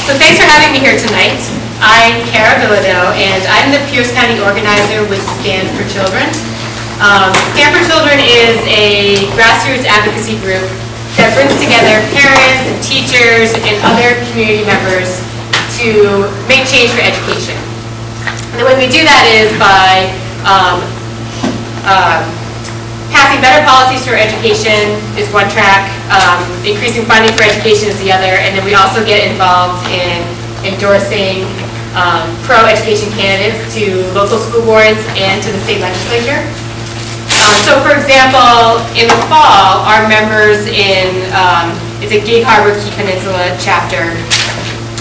So thanks for having me here tonight. I'm Kara Bilodeau, and I'm the Pierce County organizer with Stand for Children. Stand for Children is a grassroots advocacy group that brings together parents and teachers and other community members to make change for education. And the way we do that is by passing better policies for education is one track, increasing funding for education is the other, and then we also get involved in endorsing pro-education candidates to local school boards and to the state legislature. So for example, in the fall, our members in, it's a Gig Harbor Key Peninsula chapter,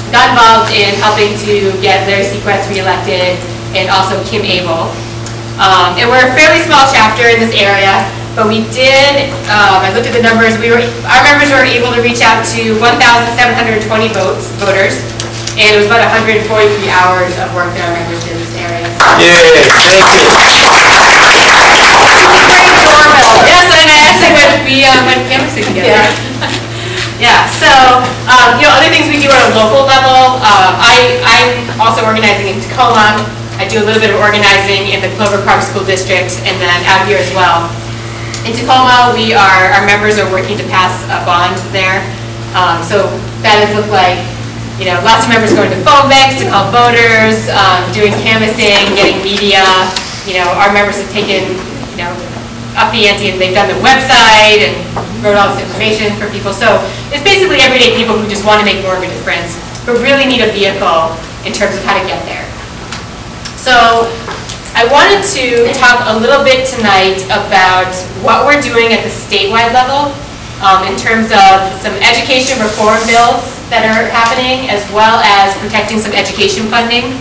got involved in helping to get Larry Sequest reelected and also Kim Abel. And we're a fairly small chapter in this area, but we did, I looked at the numbers, our members were able to reach out to 1,720 voters, and it was about 143 hours of work that our members did in this area. Yay, thank you. Yes, and I actually went canvassing together. Yeah, so, other things we do at a local level, I'm also organizing in Tacoma. I do a little bit of organizing in the Clover Park School District and then out here as well. In Tacoma, our members are working to pass a bond there. So that has looked like, lots of members going to phone banks to call voters, doing canvassing, getting media. Our members have taken, up the ante and they've done the website and wrote all this information for people. So it's basically everyday people who just want to make more of a difference, but really need a vehicle in terms of how to get there. So I wanted to talk a little bit tonight about what we're doing at the statewide level in terms of some education reform bills that are happening, as well as protecting some education funding.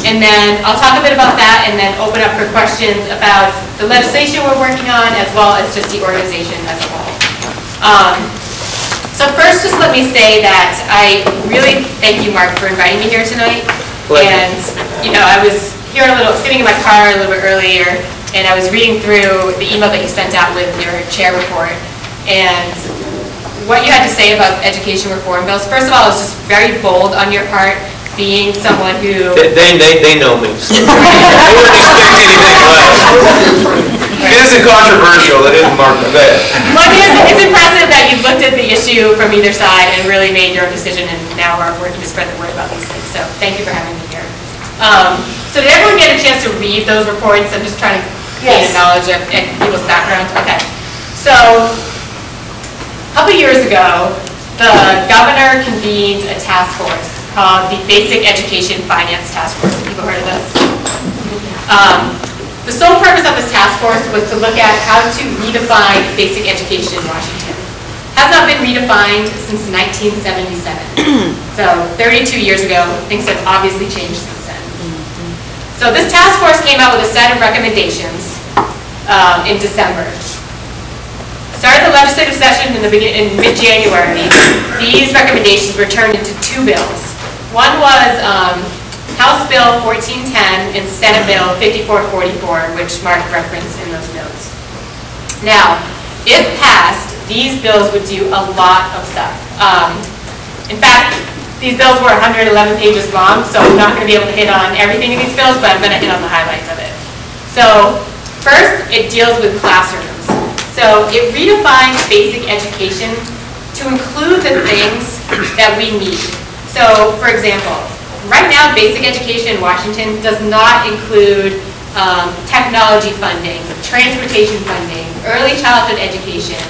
And then I'll talk a bit about that and then open up for questions about the legislation we're working on, as well as just the organization as a whole. So first, just let me say that I really thank you, Mark, for inviting me here tonight. And I was here sitting in my car a little bit earlier, and I was reading through the email that you sent out with your chair report, and what you had to say about education reform bills. First of all, it was just very bold on your part, being someone who... They know me. So. They wouldn't expect anything less. It isn't controversial. It isn't Mark. Well, it's impressive that you've looked at the issue from either side and really made your own decision, and now are working to spread the word about these things. So thank you for having me here. So did everyone get a chance to read those reports? I'm just trying to gain a knowledge of people's background. Okay. So a couple years ago, the governor convened a task force called the Basic Education Finance Task Force. Have people heard of this? The sole purpose of this task force was to look at how to redefine basic education in Washington. Has not been redefined since 1977. So 32 years ago, things have obviously changed since then. So this task force came out with a set of recommendations in December. Started the legislative session in mid-January. These recommendations were turned into two bills. One was House Bill 1410 and Senate Bill 5444, which Mark referenced in those notes. Now, if passed, these bills would do a lot of stuff. In fact, these bills were 111 pages long, so I'm not going to be able to hit on everything in these bills, but I'm going to hit on the highlights of it. So first, it deals with classrooms. So it redefines basic education to include the things that we need. So for example, right now basic education in Washington does not include technology funding, transportation funding, early childhood education,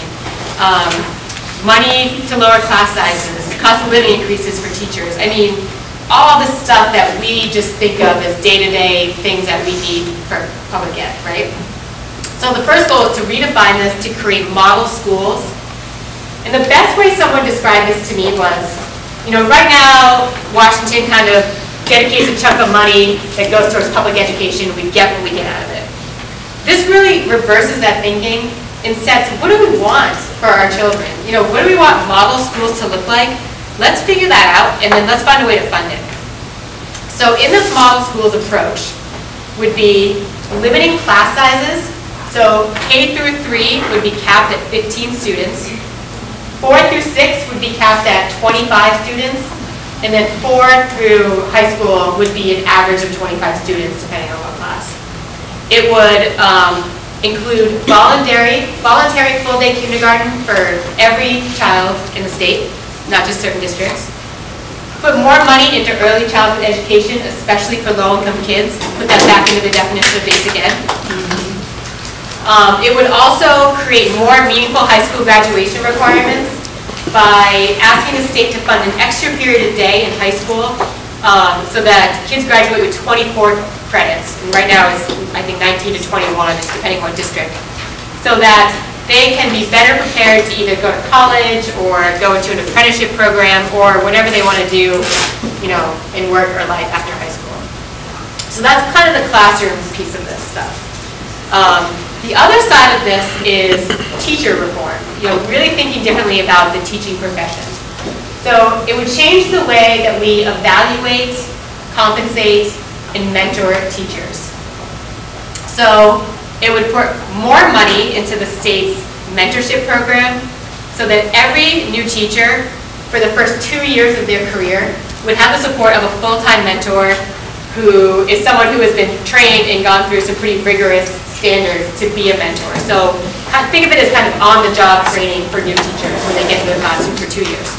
money to lower class sizes, cost of living increases for teachers. I mean, all the stuff that we just think of as day-to-day things that we need for public ed, right? So the first goal is to redefine this to create model schools. And the best way someone described this to me was, right now, Washington kind of dedicates a chunk of money that goes towards public education. We get what we get out of it. This really reverses that thinking and sets, what do we want for our children? What do we want model schools to look like? Let's figure that out, and then let's find a way to fund it. So in this model schools approach would be limiting class sizes. So K through 3 would be capped at 15 students. 4 through 6 would be capped at 25 students. And then 4 through high school would be an average of 25 students, depending on what class. It would include voluntary full-day kindergarten for every child in the state, not just certain districts. Put more money into early childhood education, especially for low-income kids. Put that back into the definition of basic ed. It would also create more meaningful high school graduation requirements by asking the state to fund an extra period a day in high school so that kids graduate with 24 credits. And right now it's, I think, 19 to 21, depending on district. So that they can be better prepared to either go to college or go into an apprenticeship program or whatever they want to do, you know, in work or life after high school. So that's kind of the classroom piece of this stuff. The other side of this is teacher reform, you know, really thinking differently about the teaching profession. So it would change the way that we evaluate, compensate, and mentor teachers. So it would put more money into the state's mentorship program so that every new teacher for the first 2 years of their career would have the support of a full-time mentor who is someone who has been trained and gone through some pretty rigorous standards to be a mentor. So think of it as kind of on-the-job training for new teachers when they get into the classroom for 2 years.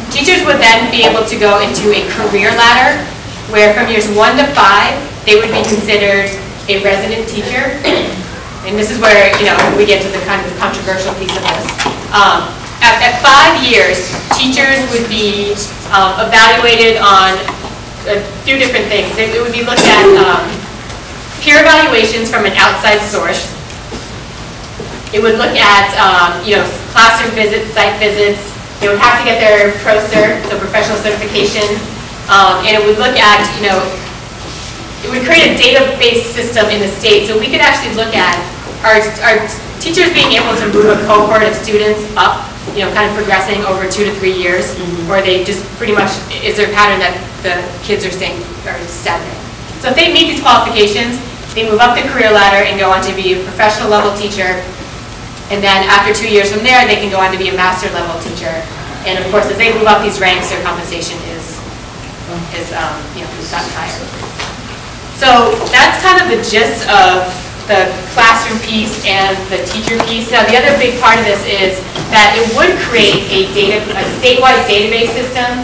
Teachers would then be able to go into a career ladder where from years 1 to 5, they would be considered a resident teacher. And this is where, you know, we get to the kind of controversial piece of this. At 5 years, teachers would be evaluated on a few different things. It would be looked at peer evaluations from an outside source. It would look at, you know, classroom visits, site visits. They would have to get their ProCert, so professional certification. And it would look at, you know, it would create a database system in the state. So we could actually look at our teachers being able to move a cohort of students up, you know, kind of progressing over 2 to 3 years, or they just pretty much, is there a pattern that the kids are staying or stagnant. So if they meet these qualifications, they move up the career ladder and go on to be a professional level teacher. And then after 2 years from there, they can go on to be a master level teacher. And of course, as they move up these ranks, their compensation is you know, gotten higher. So that's kind of the gist of the classroom piece and the teacher piece. Now, the other big part of this is that it would create a statewide database system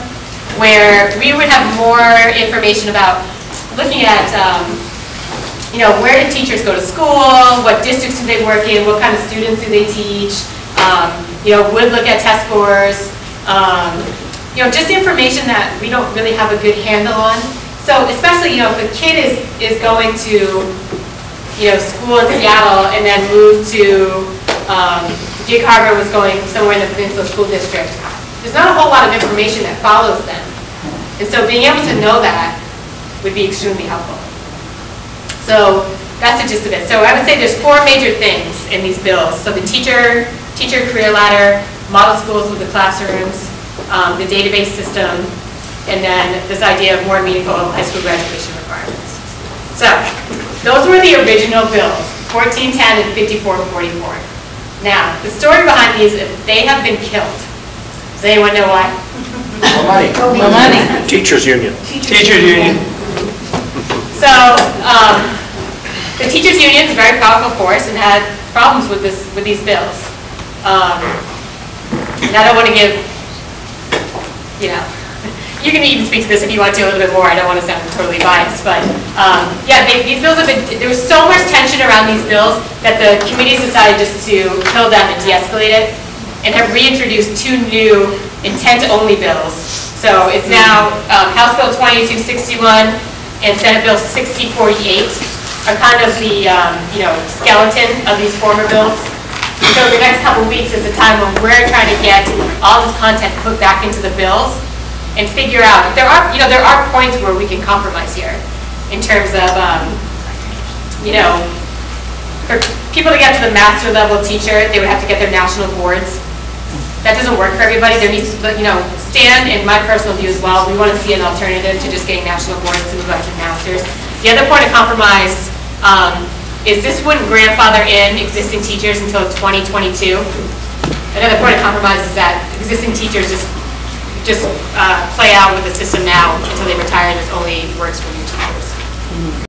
where we would have more information about looking at, you know, where do teachers go to school, what districts do they work in, what kind of students do they teach, you know, would look at test scores, you know, just information that we don't really have a good handle on. So especially, you know, if a kid is going to, you know, school in Seattle and then move to, Gig Harbor was going somewhere in the Peninsula School District, there's not a whole lot of information that follows them. And so being able to know that would be extremely helpful. So that's the gist of it. So I would say there's 4 major things in these bills. So the teacher career ladder, model schools with the classrooms, the database system, and then this idea of more meaningful high school graduation requirements. So those were the original bills, 1410 and 5444. Now, the story behind these, they have been killed. Does anyone know why? More money. More money. Teachers Union. Teachers Union. So the teachers union is a very powerful force and had problems with these bills. And I don't want to give, you know, you can even speak to this if you want to a little bit more. I don't want to sound totally biased, but yeah, these bills have been, there was so much tension around these bills that the committees decided just to kill them and de-escalate it and have reintroduced 2 new intent-only bills. So it's now House Bill 2261 and Senate Bill 6048 are kind of the you know, skeleton of these former bills. So the next couple weeks is the time when we're trying to get all this content put back into the bills and figure out, there are points where we can compromise here in terms of, you know, for people to get to the master level teacher, they would have to get their national boards. That doesn't work for everybody. There needs to, you know, Stan and my personal view as well, we want to see an alternative to just getting national boards to move up to masters. The other point of compromise is this wouldn't grandfather in existing teachers until 2022. Another point of compromise is that existing teachers just just play out with the system now until they retire, and it only works for new teachers.